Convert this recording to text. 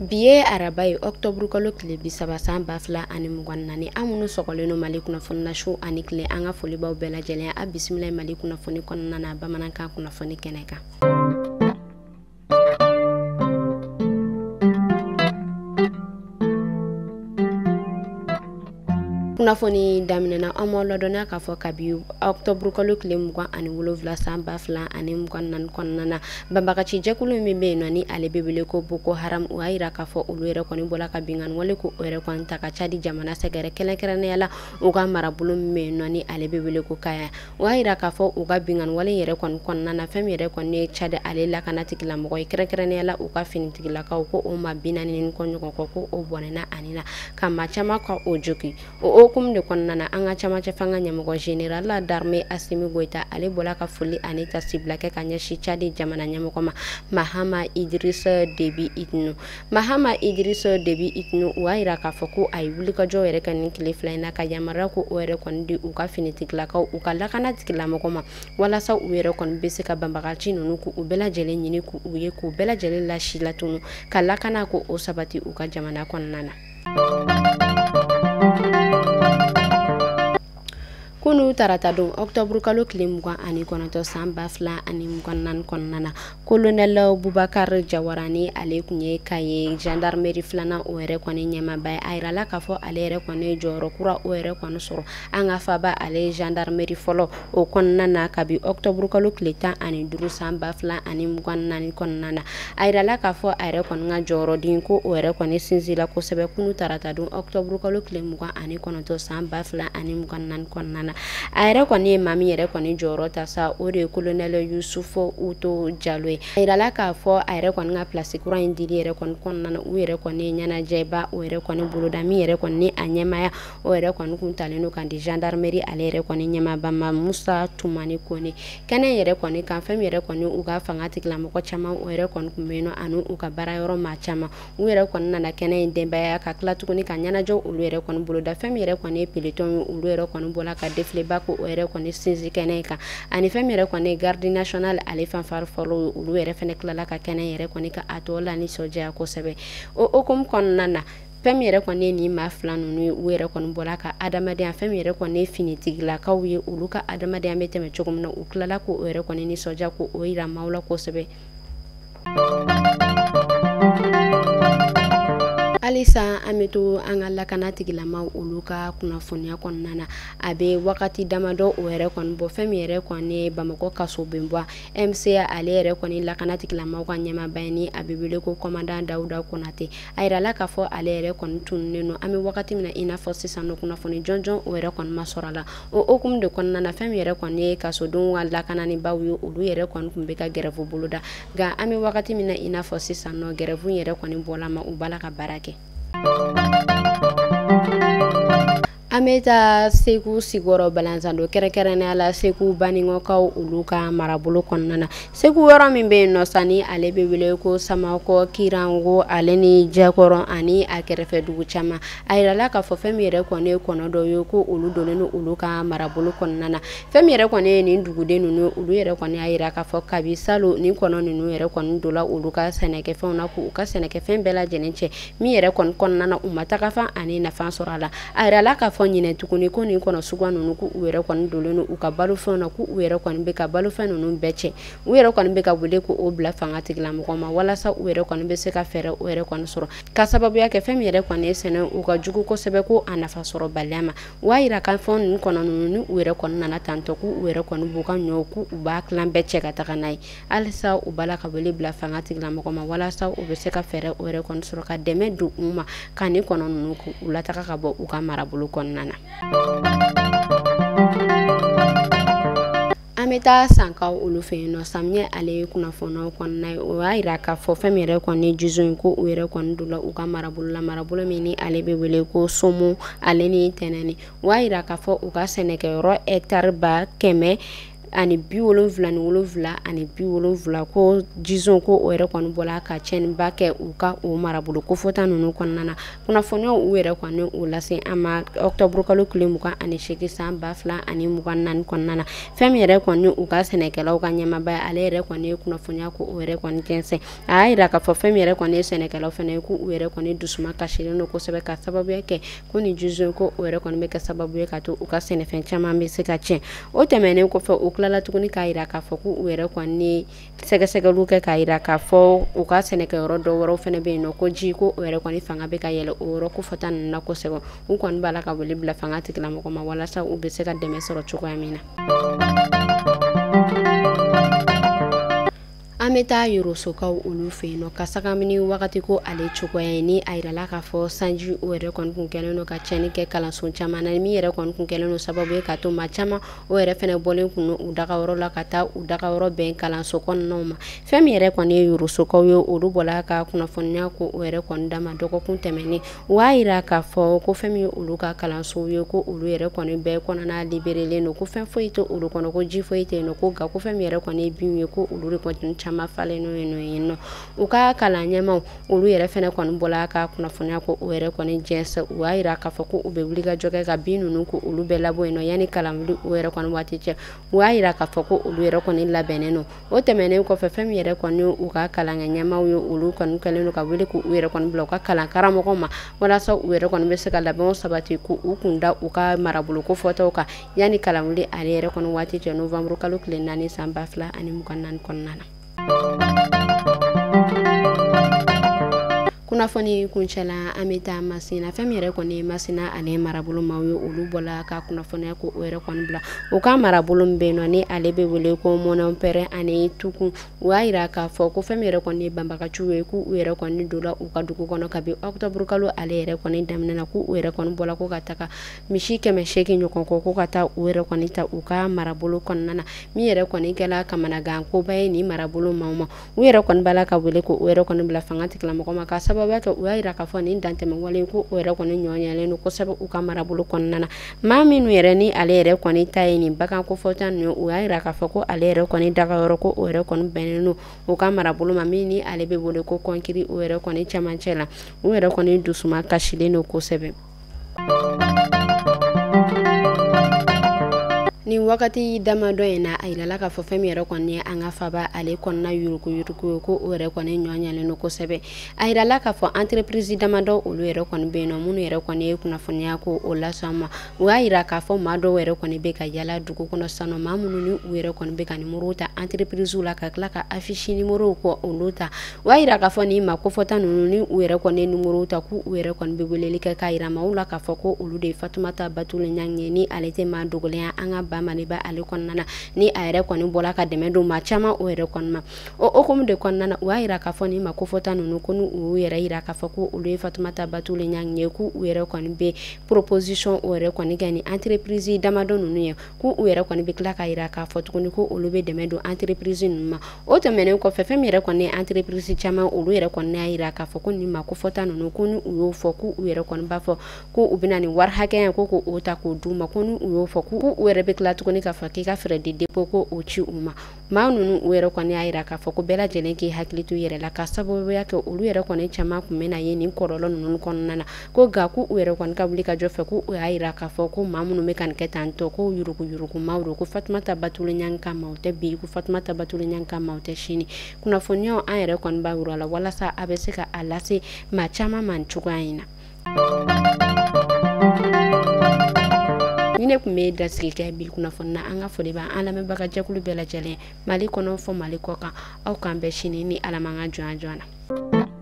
Biye arabai October kalo tile 30 san 2024 an minnu sɔgɔlen no Mali kunnafoni na su ani tile an ka folibaw bɛɛ lajɛlen a bisimila Mali kunnafoni kɔnɔna na bamanankan kunnafoni kɛnɛ kan. Kunnafoni daminɛna an ma ladɔnya k'a fɔ kabi October kalo tile 27 san 2024 kɔnɔna na banbagaci jɛkulu min bɛ yen nɔ ni ale bɛ wele ko Boko Haram o y'a jira k'a fɔ olu yɛrɛ kɔni bɔla ka binganni wale ko o yɛrɛ kɔni ta ka Cadi jamana sɛgɛrɛ kɛrɛnkɛrɛnnenya la u ka marabolo min bɛ yen nɔ ni ale bɛ wele ko Kaya o y'a jira k'a fɔ u ka binganni wale yɛrɛ kɔni kɔnɔna na fɛn min yɛrɛ kɔni ye Cadi ale lakana tigilamɔgɔ ye kɛrɛnkɛrɛnnenya la u ka finitigilakaw ko o ma 40 kɔɲɔgɔn kɔ ko o bɔnɛna ani na ka maa caman ka o jogi o hukumu de kɔnɔna na an ka camancɛ fanga ɲɛmɔgɔ général d'armée Assimi Goïta ale bɔla ka foli ani tasibila kɛ ka ɲɛsin Cadi jamana ɲɛmɔgɔ ma Mahama Idrissa Déby Itno o y'a jira k'a fɔ ko a ye wulikajɔ yɛrɛ kɛ nin tile fila in na ka yamaruya ko o yɛrɛ kɔni di u ka finitigilakaw u ka lakana tigilamɔgɔ ma walasa u yɛrɛ kɔni bɛ se ka banbagaci ninnu k'u bɛɛ lajɛlen ɲini k'u ye k'u bɛɛ lajɛlen lasi latunu ka lakana ko o sabati u ka jamana kɔnɔna na. Kunu tarata don October kalo tile 29 san 2024 kɔnɔna na Colonel Boubacar Jawara ni ale kun ye ka ye gendarmerie filanan o yɛrɛ kɔni ɲɛmaaba ye a yirala k'a fɔ ale yɛrɛ kɔni jɔyɔrɔ kura o yɛrɛ kɔni sɔrɔ an ka faba ale gendarmerie fɔlɔ o kɔnɔna na kabi October kalo tile 15 san 2024 kɔnɔna na a yirala k'a fɔ a yɛrɛ kɔni ka jɔyɔrɔden ko o yɛrɛ kɔni sinzila kosɛbɛ kunu tarata don October kalo tile 29 san 2024 kɔnɔna na a yɛrɛ kɔni ye maa min yɛrɛ kɔni jɔyɔrɔ ta sa o de ye Colonel Yusufu Uto Jalo ye a yirala k'a fɔ a yɛrɛ kɔni ka place kura in dili yɛrɛ kɔni kɔnɔna na u yɛrɛ kɔni ye ɲɛnajɛba o yɛrɛ kɔni boloda min yɛrɛ kɔni ni a ɲɛmaya o yɛrɛ kɔni kun talen no kan di gendarmerie ale yɛrɛ kɔni ɲɛmaaba ma Musa Tumani Kone kɛnɛ yɛrɛ kɔni kan fɛn min yɛrɛ kɔni u ka fanga tigilamɔgɔ caman o yɛrɛ kɔni kun bɛ yen nɔ ani u ka baara yɔrɔ maa caman u yɛrɛ kɔni nana kɛnɛ in denbaya ka tila tuguni ka ɲɛnajɛ olu yɛrɛ kɔni boloda fɛn min yɛrɛ kɔni ye peloton ye olu yɛrɛ kɔni bɔla ka défilé ko o yɛrɛ kɔni sinzi kɛnɛ kan ani fɛn min yɛrɛ kɔni ye garde nationale ale fanfare fɔlɔ olu yɛrɛ fɛnɛ tilala ka kɛnɛ yɛrɛ kɔni ka a tɔ la nisɔndiya kosɛbɛ o hukumu kɔnɔna na fɛn min yɛrɛ kɔni ye nin maa fila ninnu ye u yɛrɛ kɔni bɔla ka adamadenya fɛn min yɛrɛ kɔni ye finitigilakaw ye olu ka adamadenya bɛ tɛmɛ cogo min na u tilala ko o yɛrɛ kɔni nisɔndiya ko o yira maaw la kosɛbɛ. Halisa an bɛ to an ka lakana tigilamaw olu ka kunnafoniya kɔnɔna na a bɛ wagati damadɔ o yɛrɛ kɔni bɔ fɛn min yɛrɛ kɔni ye Bamakɔ kaso Benboa MCA ale yɛrɛ kɔni lakana tigilamaw ka ɲɛmaaba ye ni a bɛ wele ko commandant Dawuda Konate a yirala k'a fɔ ale yɛrɛ kɔni tununnen no an bɛ wagati min na i n'a fɔ sisan nɔ kunnafoni jɔnjɔn o yɛrɛ kɔni ma sɔrɔ a la o hukumu de kɔnɔna na fɛn min yɛrɛ kɔni ye kasodenw ka lakananibaw ye olu yɛrɛ kɔni tun bɛ ka grève boloda nka an bɛ wagati min na i n'a fɔ sisan nɔ grève yɛrɛ kɔni bɔla ma u b'a ka baara kɛ. An bɛ taa Segu sigiyɔrɔ Balanzan do kɛrɛnkɛrɛnnenya la Segu Banikɔkaw olu ka marabolo kɔnɔna na Segu yɔrɔ min bɛ yen nɔ sani ale bɛ wele ko Samakɔ Kirango ale ni Jɛkɔrɔ ani a kɛrɛfɛ dugu caman a yirala k'a fɔ fɛn min yɛrɛ kɔni ye kɔnɔ dɔ ye ko olu donnen no olu ka marabolo kɔnɔna na fɛn min yɛrɛ kɔni ye nin duguden ninnu olu yɛrɛ kɔni y'a yira k'a fɔ kabi salon nin kɔnɔ ninnu yɛrɛ kɔni dola olu ka sɛnɛkɛfɛnw na k'u ka sɛnɛkɛfɛn bɛɛ lajɛlen cɛ min yɛrɛ kɔni kɔnɔna na u ma taga fan ani nafa sɔrɔ a la a yirala k'a fɔ ɲinɛ tuguni ko nin kɔnɔ suguya ninnu ko u yɛrɛ kɔni dolen no u ka balofɛnw na ko u yɛrɛ kɔni bɛ ka balofɛn ninnu bɛɛ cɛ u yɛrɛ kɔni bɛ ka wele ko o bila fanga tigilamɔgɔ ma walasa u yɛrɛ kɔni bɛ se ka fɛɛrɛ u yɛrɛ kɔni sɔrɔ ka sababuya kɛ fɛn min yɛrɛ kɔni ye sɛnɛ u ka jugu kosɛbɛ ko a nafa sɔrɔ baliya ma u y'a yira k'a fɔ nin kɔnɔ ninnu ni u yɛrɛ kɔni nana tantɔ ko u yɛrɛ kɔni b'u ka ɲɔw ko u b'a tilan bɛɛ cɛ ka taga n'a ye halisa u b'a la ka wele bila fanga tigilamɔgɔ ma walasa u bɛ se ka fɛɛrɛ u yɛrɛ kɔni sɔrɔ ka dɛmɛ don u ma ka nin kɔnɔ ninnu ko u lataga ka bɔ u ka marabolo kɔnɔna na. An bɛ taa Sankaw olu fɛ yen nɔ Samiyɛ ale ye kunnafoniyaw kɔnɔna ye o y'a yira k'a fɔ fɛn min yɛrɛ kɔni ye jizo in ko u yɛrɛ kɔni dola u ka marabolo la marabolo min ni ale bɛ wele ko Somo ale ni Tɛnɛni o y'a yira k'a fɔ u ka sɛnɛkɛyɔrɔ hectare ba 100 ani 77 ani 70 ko disons ko o yɛrɛ kɔni bɔla ka cɛnniba kɛ u ka o marabolo kofɔta ninnu kɔnɔna na kunnafoniyaw u yɛrɛ kɔni o lase an ma octobre kalo tile 28 san 2024 kɔnɔna na fɛn min yɛrɛ kɔni u ka sɛnɛkɛlaw ka ɲɛmaaba ale yɛrɛ kɔni ye kunnafoniya ko o yɛrɛ kɔni jɛnsɛn a y'a yira k'a fɔ fɛn min yɛrɛ kɔni ye sɛnɛkɛlaw fɛnɛ ye ko u yɛrɛ kɔni dusuma kasilen don kosɛbɛ ka sababuya kɛ ko ni disons ko o yɛrɛ kɔni bɛ kɛ sababu ye ka to u ka sɛnɛfɛn caman bɛ se ka tiɲɛ o tɛmɛnen kɔfɛ u tilala tuguni k'a yira k'a fɔ ko u yɛrɛ kɔni sɛgɛsɛgɛliw kɛ k'a yira k'a fɔ u ka sɛnɛkɛyɔrɔ dɔ wɛrɛw fɛnɛ bɛ yen nɔ ko ji ko o yɛrɛ kɔni fanga bɛ ka yɛlɛ o yɔrɔ kofɔta ninnu na kosɛbɛ u kɔni b'a la ka wele bila fanga tigilamɔgɔ ma walasa u bɛ se ka dɛmɛ sɔrɔ cogoya min na. An bɛ taa Yorosokaw olu fɛ yen nɔ ka sagamini wagati ko ale cogoya ye ni a yirala k'a fɔ sanji o yɛrɛ kɔni kun kɛlen don ka tiɲɛni kɛ kalanso caman na min yɛrɛ kɔni kun kɛlen don sababu ye ka to maa caman o yɛrɛ fɛnɛ bɔlen kun u dagayɔrɔ la ka taa u dagayɔrɔ bɛn kalanso kɔnɔnaw ma fɛn min yɛrɛ kɔni ye Yorosokaw ye olu bɔla ka kunnafoniya ko o yɛrɛ kɔni dama dɔgɔkun tɛmɛnen u y'a yira k'a fɔ ko fɛn min ye olu ka kalansow ye ko olu yɛrɛ kɔni bɛɛ kɔnɔna liberelen don ko fɛn foyi tɛ olu kɔnɔ ko ji foyi tɛ yen nɔ ko nka ko fɛn min yɛrɛ kɔni ye binw ye ko olu de kɔni caman falen n'o yen nɔ u ka kalan ɲɛmaw olu yɛrɛ fɛnɛ kɔni bɔla ka kunnafoniya ko o yɛrɛ kɔni jɛnsɛ u y'a yira k'a fɔ ko u bɛ wuli ka jɔ kɛ ka bin ninnu ko olu bɛɛ labɔ yen nɔ yanni kalan wuli o yɛrɛ kɔni waati cɛ u y'a yira k'a fɔ ko olu yɛrɛ kɔni labɛnnen don o tɛmɛnen kɔfɛ fɛn min yɛrɛ kɔni u ka kalan ɲɛmaw ye olu kɔni kɛlen don ka wele ko u yɛrɛ kɔni bila u ka kalan karamɔgɔw ma walasa u yɛrɛ kɔni bɛ se ka labɛnw sabati ko u kun da u ka marabolo ko fɔtaw kan yanni kalan wuli ale yɛrɛ kɔni waati cɛ novembre kalo tile 4 san 2024 kɔnɔna na. Kunnafoni kuncɛla an bɛ taa Masina fɛn min yɛrɛ kɔni ye Masina ale marabolo maaw ye olu bɔla ka kunnafoniya ko o yɛrɛ kɔni bila u ka marabolo min bɛ yen nɔ ni ale bɛ wele ko Mɔnɔnpɛrɛ ani Tukun u y'a yira k'a fɔ ko fɛn min yɛrɛ kɔni ye banbagaciw ye ko u yɛrɛ kɔni donna u ka dugu kɔnɔ kabi octobre kalo ale yɛrɛ kɔni daminɛ na ko u yɛrɛ kɔni bɔla ko ka taga misi 800 ɲɔgɔn kɔ ko ka taa u yɛrɛ kɔni ta u ka marabolo kɔnɔna na min yɛrɛ kɔni kɛla kamanagan koba ye ni marabolo maaw ma u yɛrɛ kɔni b'a la ka wele ko u yɛrɛ kɔni bila fanga tigilamɔgɔ ma ka sababu kɛ u y'a yira k'a fɔ nin dantɛmɛ wale ko o yɛrɛ kɔni ɲɔɲɛlen don kosɛbɛ u ka marabolo kɔnɔna na maa minnu yɛrɛ ni ale yɛrɛ kɔni ta ye nin bagan kofɔta ninnu u y'a yira k'a fɔ ko ale yɛrɛ kɔni dagayɔrɔ ko o yɛrɛ kɔni bɛnnen don u ka marabolo ma min ni ale bɛ wele ko kɔnkiri o yɛrɛ kɔni cɛmancɛ la u yɛrɛ kɔni dusuma kasilen don kosɛbɛ. Ni wagati damadɔ in na a yirala k'a fɔ fɛn min yɛrɛ kɔni ye an ka faba ale kɔnɔna yuruku-yuruku ye ko o yɛrɛ kɔni ɲɔɲɛlen don kosɛbɛ a yirala k'a fɔ entreprise damadɔ olu yɛrɛ kɔni bɛ yen nɔ minnu yɛrɛ kɔni ye kunnafoniya ko o lasɔn ma u y'a yira k'a fɔ maa dɔw yɛrɛ kɔni bɛ ka yala dugu kɔnɔ sisan maa minnu ni u yɛrɛ kɔni bɛ ka nimoro ta entreprisew la ka tila ka affiche nimoro kɔ olu ta u y'a yira k'a fɔ nin maa kofɔta ninnu ni u yɛrɛ kɔni ye nimoro ta k'u yɛrɛ kɔni bɛ weleli kɛ k'a yira maaw la k'a fɔ ko olu de ye Fatumata Batule Ɲangi ye ni ale tɛ maa dogolen an ka Maliba ale kɔnɔna na ni a yɛrɛ kɔni bɔla ka dɛmɛ don maa caman o yɛrɛ kɔnɔna na o hukumu de kɔnɔna na u y'a yira k'a fɔ ni ma kofɔta ninnu ko n'u yɛrɛ yira k'a fɔ ko olu ye Fatumata Batule Ɲangi ye k'u yɛrɛ kɔni bɛ proposition o yɛrɛ kɔni kɛ ni entreprise damadɔ ninnu ye k'u yɛrɛ kɔni bɛ tila k'a yira k'a fɔ tuguni ko olu bɛ dɛmɛ don entreprise ninnu ma o tɛmɛnen kɔfɛ fɛn min yɛrɛ kɔni ye entreprise caman olu yɛrɛ kɔni y'a yira k'a fɔ ko ni ma kofɔta ninnu ko ni u y'o fɔ k'u yɛrɛ kɔni b'a fɔ ko u bɛna ni wari hakɛya ko k'o ta k'o d'u ma ko ni u y'o fɔ k'u yɛrɛ bɛ tila tuguni k'a fɔ k'i ka fɛɛrɛ di dépôt ko o ci u ma maa ninnu u yɛrɛ kɔni y'a yira k'a fɔ ko bɛɛ lajɛlen k'i hakili to yɛrɛ la ka sababuya kɛ olu yɛrɛ kɔni caman kun bɛna ye nin kɔlɔlɔ ninnu kɔnɔna na ko nka k'u yɛrɛ kɔni ka wuli ka jɔ fɛ k'u y'a yira k'a fɔ ko maa minnu bɛ ka nin kɛ tan tɔ ko yuruku maaw don ko Fatumata Batule Ɲangi ka maaw tɛ bi ko Fatumata Batule Ɲangi ka maaw tɛ sini kunnafoniyaw an yɛrɛ kɔni b'a yira la walasa a bɛ se ka a lase maa caman ma cogoya in na. Ni ne kun bɛ dasigi kɛ bi kunnafoni na an ka foli b'an an lamɛnbaga jɛkulu bɛɛ lajɛlen Mali kɔnɔ fɔ Mali kɔ kan aw k'an bɛɛ sini ni Ala man ka jɔnya na.